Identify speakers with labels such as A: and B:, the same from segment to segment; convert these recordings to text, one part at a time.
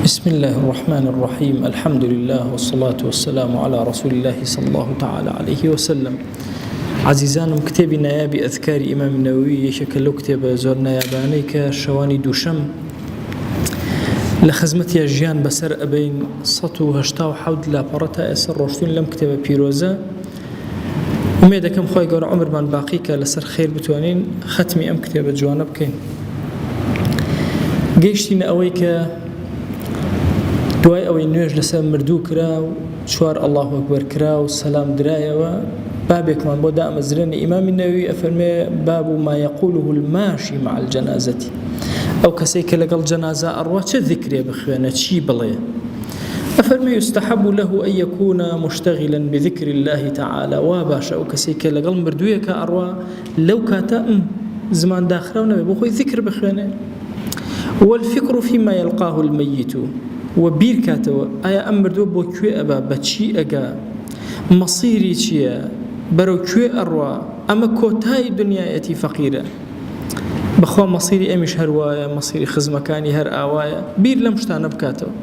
A: بسم الله الرحمن الرحيم الحمد لله والصلاة والسلام على رسول الله صلى الله تعالى عليه وسلم. عزيزانم كتابي نيابي أذكار إمام النووي يشكل كتاب زور نياباني كشواني دوشم لخزمتي الجيان بسر أبين سطو هشتاو حود لا برتا أسر روشتون لم كتاب بيروزا وميدا كم خواهي قول عمر من باقيك لسر خير بتوانين ختمي أم كتاب جوانب كين قيشتين أويك دوای ئەوەی نوێژ لەسەر مردوو کرا و چوار الله ئەکبەر کرا و سەلام درایەوە بابێکمان بۆ دامەزرێنی ئیمامی نەووی ئەفەرمێ باب ما يقوله الماشي مع الجنازة ئەو کەسێک کە لەگەڵ جەنازە ئەڕوا چه ذیکرێ بخوێنە چی بڵێ ئەفەرمێ يستحب له أن يكون مشتغلا بذكر الله تعالى وا باشە ئەو کەسێک کە لەگەڵ مردوویەکە ئەڕوا لەو کاتە زمان داخراو نەبێ بۆ خۆی ذیکر بخوێنێ والفكر فيما يلقاه الميت و بیر کاتەوە ئایا ئەم مردووە بۆ کوێ ئەبا بەچی ئەگا مەسیری چییە بەرەو کوێ ئەڕوا ئەمە کۆتایی دنیایەتی فەقیرە بەخوا مەسیری ئەمیش هەروایە مەسیری خزمەکانی هەر ئاوایە بیر لەم شتانە بکاتەوە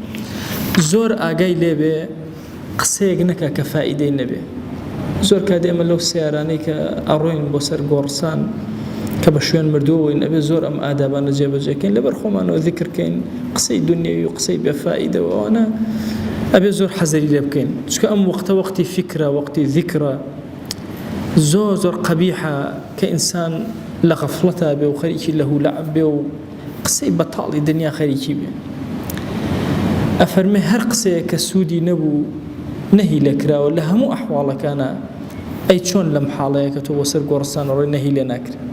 A: زۆر ئاگای لێبێ قسەیەک نەکا کە فائیدەی نەبێ زۆر کات ئێمە لەو سیارانەی کە ئەڕۆین بۆ سەر گۆڕسان کە بە شوێن مردووەوەین ئەبێ زۆر ئەم ئادابانە جێبەجێکەین لەبەر خۆمانەوە ذیکرکەین قسەی دنیاوی و قسەی بێفائیدەوە ئەوانە ئەبێ زۆر حەزەری لێ بکەین چونکە ئەم وەختە وەختی فیکرە وەختی ذیکرە زۆر قەبیحە کە ئینسان لە غەفڵەتە بێ و خەریکی لەهو لەعب بێ و قسەی بەتاڵی دنیا خەریکی بێ ئەفەرمێ هەر قسەیە کە سوودی نەبوو نەهی لێکراوە لە هەموو ئەحواڵەکانە ئەی چۆن لەم حاڵەیە کە تۆ بۆ سەر گۆڕستان ڕۆی نەهی لێ ناکرێت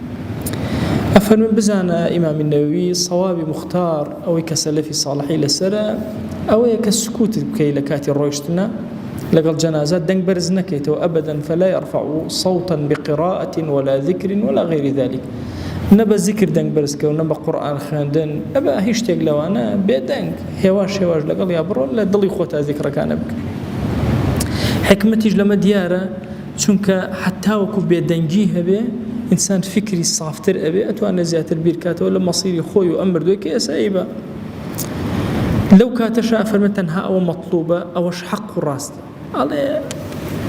A: أفرمي بزانا إمام النووي صوابي مختار أو كسلفي صالحي لسرا أو كسكوت كي لكاتي رويشتنا لقل جنازات دنگ برز نكيتو أبدا فلا يرفع صوتا بقراءة ولا ذكر ولا غير ذلك نبا ذكر دنگ برز كو نبا قرآن خاندن أبا هيشتاق لوانا بيدنگ هواش لقل يا برو لا دلي خوتا ذكر كان بك حكمتي لما ديارة چونك حتى وكو بيدنجي هبه إنسان فكري صافتر أبي أتوانا زياتر بيركاته ولا مصيري خوي وأمر دوي كيس أيبا لو كاتشا فرمتنها أو مطلوبة أوش حق راست على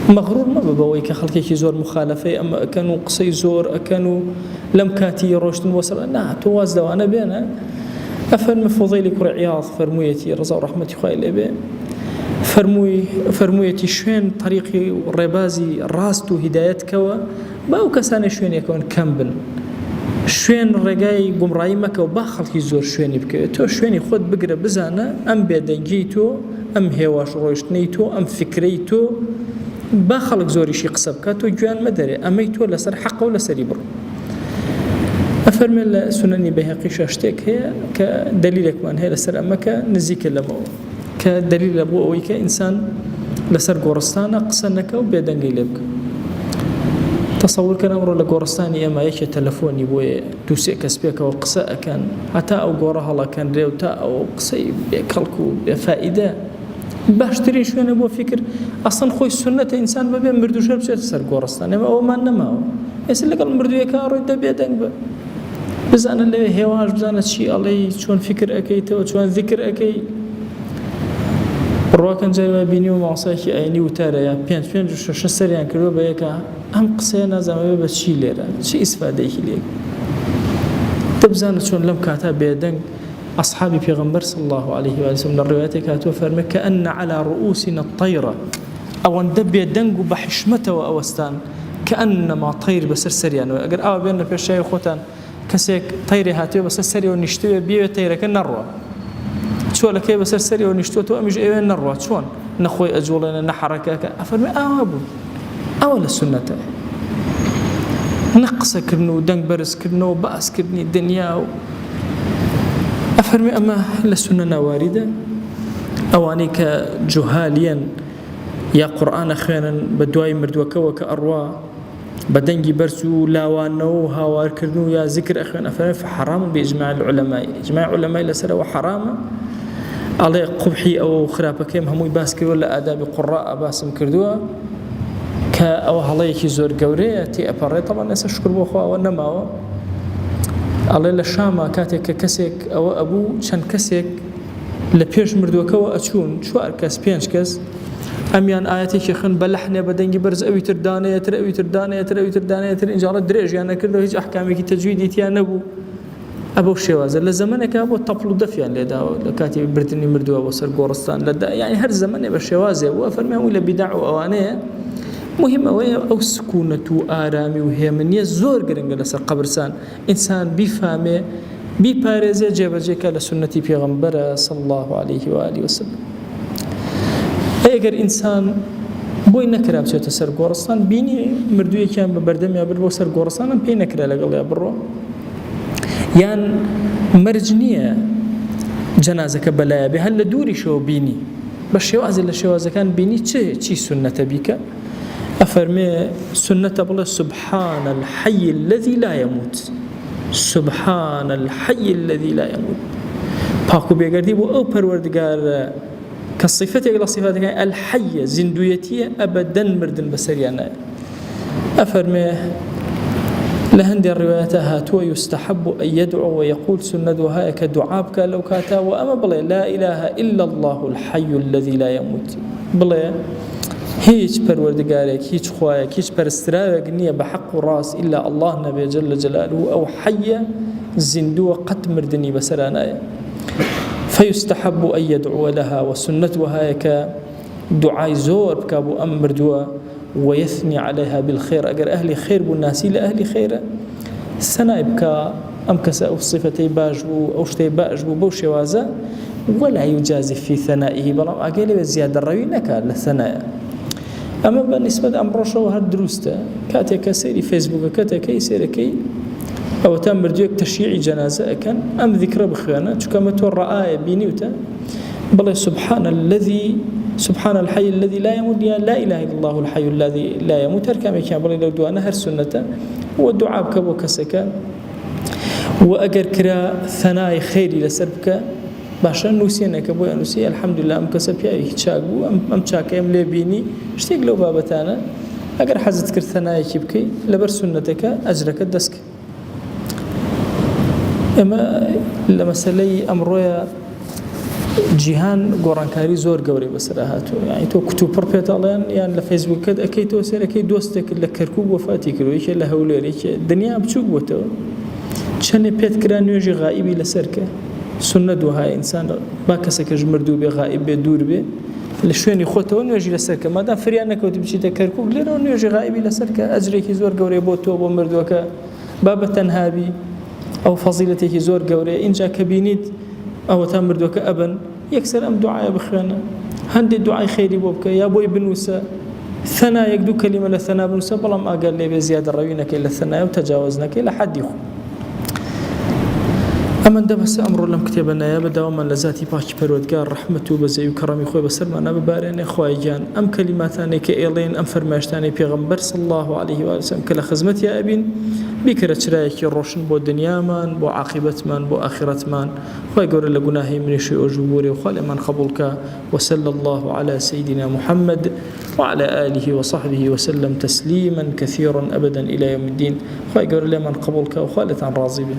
A: مغرور ما ببوي كخلقي زور مخالفة أما كانوا قصي زور كانوا لم كاتي روشتن وصل لا تواز دوانا بينا أفرم فضيلي كر عياض فرمويتي رضا ورحمتي خوي الأبي فرمويتي شوين طريقي ربازي راست وهدايت كوا باو كسانه شوين يكون كامبن شوين رجاي قمراي مكه وباخلكي زور شوين بك تو شوين خود بقرا بزانا ام بيدنجيتو ام هواش روشتنيتو ام فكريتو باخلك زوري شي قصبكاتو جوان مدري اميتو لسر حق ولا سر يبر افرمي السنن بهقي شاشتك هي كدليلك من هي لسر امك نزيك لمو كدليل ابو اوي كانسان لسر قرستانه قسنك وبيدنجي لك تصور كان أمره لقورستاني أما يشي تلفوني بوي توسي كسبيك أو قصاء كان حتى أو قورها الله كان ريوتا أو قصي بيكالكو بفائدة باشتري شوين أبو فكر أصلا خوي السنة إنسان ببين مردو شرب سيت سر قورستاني أو ما نماو يسأل لك المردو يكارو يدى بيدنك بزانا اللي هواش بزانا شي علي شون فكر أكيت وشون ذكر أكي ڕواکەن جای بینی و ماساکی ئاینی وتارە یا پێنج شەش سەریان کردووە بە یەکە ئەم قسەیە نازانەوێ بە چی لێرە چی ئیسفادەیەکی لێ دەبزانە چۆن لەم کاتە بێدەنگ ئەصحابی پێغەمبەر صلی الله عليه وسلم لە ڕێواتێک هاتووە فەرمێ كأن على رؤوسنا الطيرة ئەوەندە بێدەنگ و بە حشمەتەوە ئەوەستان كأنما طير بەسەر سەریانەوە ئەگەر ئاوا بێنە پێشای خۆتان کەسێک تەیرێ هاتووە بەسەر سەریەوە نیشتووێ بێوێ تەیرەکە نەڕوە چۆلەکەی بەسەر سەریەوە نیشتووەتەوە ئەمیش ئێوێ نەڕوە چۆن نەخۆی ئەجوڵێنە نەحەڕەکەکە ئەفەرمێ ئاوا بوو ئەوە لە سونەتە نە قسەکردن و دەنگ بەرزکردنەوە باسکردنی دنیا و ئەفەرمێ ئەمە لە سونە ناواریدە ئەوانەی کە جوهالیەن یا قورئانە خوێنن بە دوای مردووەکەوە کە ئەڕوا بە دەنگی بەرز و لاوانەوە و هاوارکردن و یا ذکر ئەخوێن ئەفەرمێ فحرام بإجماع العلماء إجماع علماء لەسەرەوە حرامە ئەڵێ قوبحی ئەوە خراپەکەیم هەمووی باس کردووە لە ئادابی قوڕاء باسم کردووە کە ئەوە هەڵەیەکی زۆر گەورەیە تێ ئەپەڕێت تەڵان ئێستا شکر بۆ خوا ئەوە نەماوە ئەڵێ لە شامە کاتێک کە کەسێک ئەوە ئەبوو چەند کەسێک لە پێش مردووەکەەوە ئەچوون 4 کەس 5 کەس ئەمیان ئاەتێکی خن بە لەحنێ بە دەنگی بەرز ئەوی تر دانەیەتر ئەوی تر دانەیەتر ئەوی تر دانەیەتر ئینجاڵە درێژیان نەکردەوە هیچ ئەحکامێکی تەجویدی تیان نەبوو ئەبەو شێوازە لە زەمانێکا بۆ تەپڵ و دەفیان لێداوە لە کاتی بردننی مردووە بۆ سەر گۆڕستان لەدا یعنی هەر زەمانێ بە شێوازێ بووە فەرمیان لە بیداع و ئەوانەیە مهم ئەوەیە ئەو سکوونەت و ئارامی و هێمنیە زۆر گرنگە لەسەر قەبرستان ئینسان بیفامێ بیپارێزێ جێبەجێکە لە سنەتی پێغەمبەرە صلی الله عليه و آله وسلم ئەگەر ئینسان بۆی نەکرا بچێتە سەر گۆڕستان بینی مردوویەکیان بە بەردەمیان برد بۆ سەر گۆڕستانم پێی نەکرا لەگەڵیا بڕۆ یان مەرج نییە جەنازەکە بەلایە بێ هەر لە دووریشەوە بینی بە شێوازە لە شێوازەکان بینی چی سنەتە بیکە ئەفەرمێ سنەتە بڵێ سبحان الحي الذي لا يموت سبحان الحي الذي لا يموت پاک و بێگەردی بۆ ئەو پەروەردگار کە صفەتێک لە صفاتەکانی الحیە زیندویەتیە ئەبەدەن مردن بەسەریان نایە ئەفەرمێ لە هەندێک ڕوایەتە هاتووە يستحب أن يدعو ويقول سنة وهاية كدعاء بك لو كاتا وأما بڵێ لا إله إلا الله الحي الذي لا يموت بڵێ هیچ پەروەردگارێک هیچ خوایەک هیچ پەرستراوێک نییە بە حەق و ڕاست إلا الله نەبێ جل جلاله ئەو حیە زیندووە قەت مردنی بەسەران نایە فيستحب أن يدعو لها وسنة وهاية كدعاء زور بكابو أم مردووە ويثني عليها بالخير أجر أهل خير بالناس لأهل خير سنة بكا أم كسا أو صفتي باجبو أو شتي باجبو بوشي وازا ولا يجازف في ثنائه بلام أقل زيادة الروي نكا للثناء أما بالنسبة أمر شو هالدروسته كاتك سيري فيسبوك كاتك سيركي أو تم مردوك تشييع جنازة كان أم ذكر بخيانة كما تور آية بينيوتا بل سبحان الحي الذي لا يموت لا إله إلا الله الحي الذي لا يموت هركامي كان بل لو دوانا هر سنة والدعاء بكبو كسكا وأجر كرا ثناء خيري لسربك باشا نوسينا كبو نوسي الحمد لله أم كسب يا تشاقو أم تشاك أم لبيني اشتيق لو بابتانا أجر حزت كر ثناء كبكي لبر سنتك أجرك الدسك ئەمە لە مەسەلەی ئەمڕۆیە جیهان گۆڕانکاری زۆر گەورەی بەسەرا هاتووە یعنی تۆ کتوپڕ پێتاڵیان یان لە فەیسبووکت ئەەکەیتەوە سەرەکەی دۆستێک لە کەرکووک وەفاتی کردەوە یەکێ لە هەولێرێکێ دنیا بچووک بووتەوە چەندێ پێت کرا نوێژی غائیبی لەسەرکە سنەت وهایە ئینسان با کەسێکەش مردوو بێ غائیب بێ دوور بێ لە شوێنی خۆتەوە نوێژی لەسەرکە مادام فریان نەکەوتی بچیتە کەرکووک لێرەوە نوێژی غائیبی لەسەرکە ئەجرێکی زۆر گەورەی بۆ تۆ بۆ مردووەکە با بە تەنهابی أو فضيلتك زور قوري إن جا كبينيت أو تامر دوك أبن يكسر أم دعاء بخيانة هندي دعاء خيري بوبك يا بوي بنوسا ثنا يقدو كلمة للثنا بنوسا بلا ما قال لي بزيادة روينك إلى الثنا وتجاوزناك إلى حد يخو أما دبس أمر لم كتبنا يا بدوما لذاتي باش برودقار رحمته بزي وكرمي خوي بسرمانا ببارين خوي جان أم كلماتاني كإيلين أم فرماشتاني بيغمبر صلى الله عليه وسلم كلا خزمت يا أبين بكرة شرايك روشن بو دنيا من بو عاقبة من بو آخرة من خوي قول لقناهي من شيء وجبوري وخالي من قبولك وصلى الله على سيدنا محمد وعلى آله وصحبه وسلم تسليما كثيرا أبدا إلى يوم الدين خوي قول من قبولك وخالة راضي به